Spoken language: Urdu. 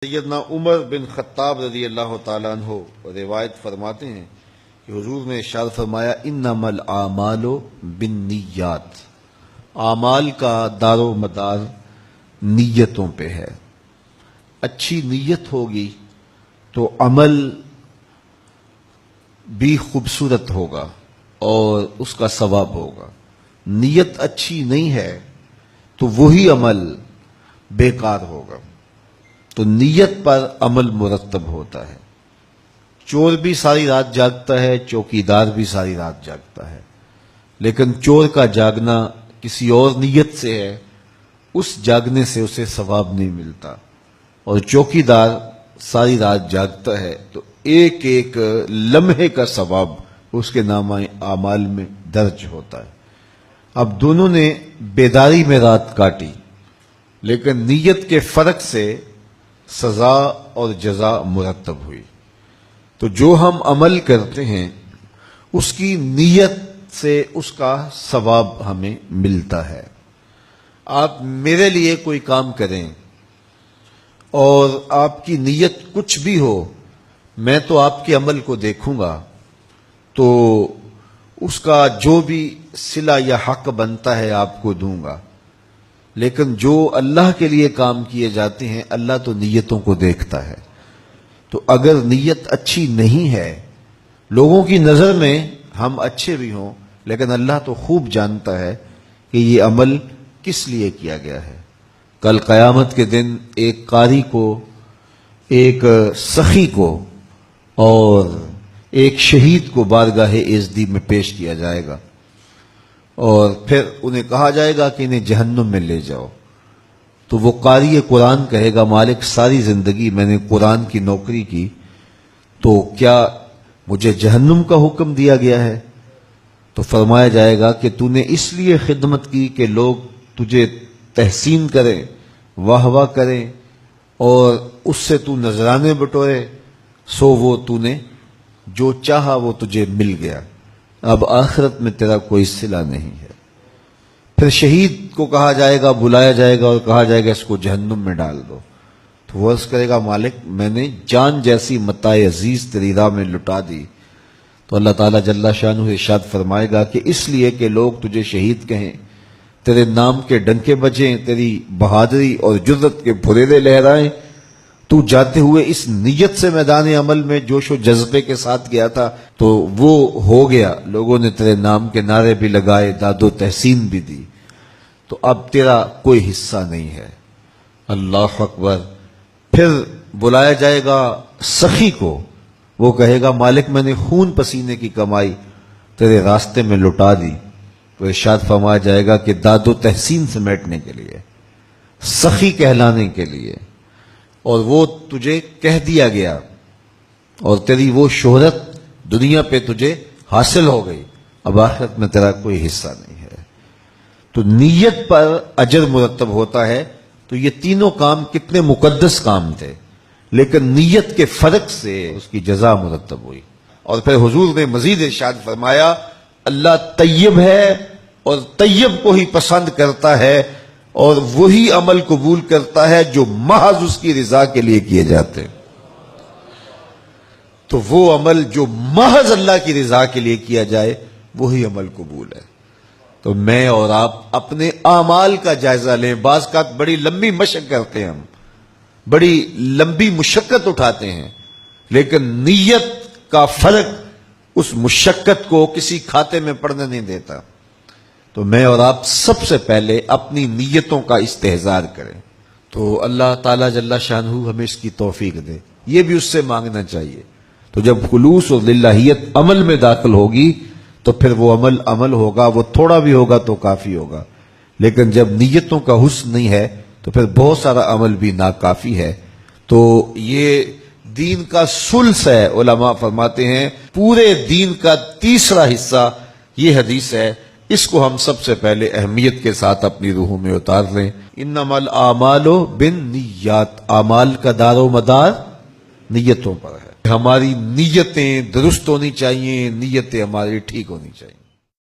سیدنا عمر بن خطاب رضی اللہ تعالیٰ عنہ روایت فرماتے ہیں کہ حضور نے ارشاد فرمایا انما الاعمال بالنیات، اعمال کا دار و مدار نیتوں پہ ہے۔ اچھی نیت ہوگی تو عمل بھی خوبصورت ہوگا اور اس کا ثواب ہوگا۔ نیت اچھی نہیں ہے تو وہی عمل بیکار ہوگا۔ تو نیت پر عمل مرتب ہوتا ہے۔ چور بھی ساری رات جاگتا ہے، چوکیدار بھی ساری رات جاگتا ہے، لیکن چور کا جاگنا کسی اور نیت سے ہے، اس جاگنے سے اسے ثواب نہیں ملتا، اور چوکیدار ساری رات جاگتا ہے تو ایک ایک لمحے کا ثواب اس کے نامہ اعمال میں درج ہوتا ہے۔ اب دونوں نے بیداری میں رات کاٹی، لیکن نیت کے فرق سے سزا اور جزا مرتب ہوئی۔ تو جو ہم عمل کرتے ہیں اس کی نیت سے اس کا ثواب ہمیں ملتا ہے۔ آپ میرے لیے کوئی کام کریں اور آپ کی نیت کچھ بھی ہو، میں تو آپ کے عمل کو دیکھوں گا، تو اس کا جو بھی صلہ یا حق بنتا ہے آپ کو دوں گا۔ لیکن جو اللہ کے لیے کام کیے جاتے ہیں اللہ تو نیتوں کو دیکھتا ہے۔ تو اگر نیت اچھی نہیں ہے، لوگوں کی نظر میں ہم اچھے بھی ہوں، لیکن اللہ تو خوب جانتا ہے کہ یہ عمل کس لیے کیا گیا ہے۔ کل قیامت کے دن ایک قاری کو، ایک سخی کو اور ایک شہید کو بارگاہ عزدی میں پیش کیا جائے گا، اور پھر انہیں کہا جائے گا کہ انہیں جہنم میں لے جاؤ۔ تو وہ قاری قرآن کہے گا مالک ساری زندگی میں نے قرآن کی نوکری کی، تو کیا مجھے جہنم کا حکم دیا گیا ہے؟ تو فرمایا جائے گا کہ تو نے اس لیے خدمت کی کہ لوگ تجھے تحسین کریں، واہ واہ کریں، اور اس سے تو نذرانے بٹورے، سو وہ تو نے جو چاہا وہ تجھے مل گیا، اب آخرت میں تیرا کوئی صلہ نہیں ہے۔ پھر شہید کو کہا جائے گا، بلایا جائے گا اور کہا جائے گا اس کو جہنم میں ڈال دو۔ تو وہ عرض کرے گا مالک میں نے جان جیسی متاع عزیز تیری راہ میں لٹا دی۔ تو اللہ تعالیٰ جل شانہ ارشاد فرمائے گا کہ اس لیے کہ لوگ تجھے شہید کہیں، تیرے نام کے ڈنکے بجیں، تیری بہادری اور جرت کے پھریرے لہرائیں، تو جاتے ہوئے اس نیت سے میدان عمل میں جوش و جذبے کے ساتھ گیا تھا تو وہ ہو گیا، لوگوں نے تیرے نام کے نعرے بھی لگائے، داد و تحسین بھی دی، تو اب تیرا کوئی حصہ نہیں ہے۔ اللہ اکبر۔ پھر بلایا جائے گا سخی کو، وہ کہے گا مالک میں نے خون پسینے کی کمائی تیرے راستے میں لٹا دی۔ تو ارشاد فرمایا جائے گا کہ داد و تحسین سمیٹنے کے لیے، سخی کہلانے کے لیے، اور وہ تجھے کہہ دیا گیا اور تیری وہ شہرت دنیا پہ تجھے حاصل ہو گئی، اب آخرت میں تیرا کوئی حصہ نہیں ہے۔ تو نیت پر اجر مرتب ہوتا ہے۔ تو یہ تینوں کام کتنے مقدس کام تھے، لیکن نیت کے فرق سے اس کی جزا مرتب ہوئی۔ اور پھر حضور نے مزید ارشاد فرمایا اللہ طیب ہے اور طیب کو ہی پسند کرتا ہے، اور وہی عمل قبول کرتا ہے جو محض اس کی رضا کے لیے کیے جاتے ہیں۔ تو وہ عمل جو محض اللہ کی رضا کے لیے کیا جائے وہی عمل قبول ہے۔ تو میں اور آپ اپنے اعمال کا جائزہ لیں۔ بعض کا بڑی لمبی مشق کرتے ہیں، ہم بڑی لمبی مشقت اٹھاتے ہیں، لیکن نیت کا فرق اس مشقت کو کسی کھاتے میں پڑنے نہیں دیتا۔ تو میں اور آپ سب سے پہلے اپنی نیتوں کا استحضار کریں۔ تو اللہ تعالیٰ جل شانہ ہمیں اس کی توفیق دے، یہ بھی اس سے مانگنا چاہیے۔ تو جب خلوص اور للہیت عمل میں داخل ہوگی تو پھر وہ عمل ہوگا، وہ تھوڑا بھی ہوگا تو کافی ہوگا، لیکن جب نیتوں کا حسن نہیں ہے تو پھر بہت سارا عمل بھی ناکافی ہے۔ تو یہ دین کا ثلث ہے، علماء فرماتے ہیں پورے دین کا تیسرا حصہ یہ حدیث ہے، اس کو ہم سب سے پہلے اہمیت کے ساتھ اپنی روحوں میں اتار لیں۔ انما الاعمال بالنیات، اعمال کا دار و مدار نیتوں پر ہے۔ ہماری نیتیں درست ہونی چاہیے، نیتیں ہماری ٹھیک ہونی چاہیے۔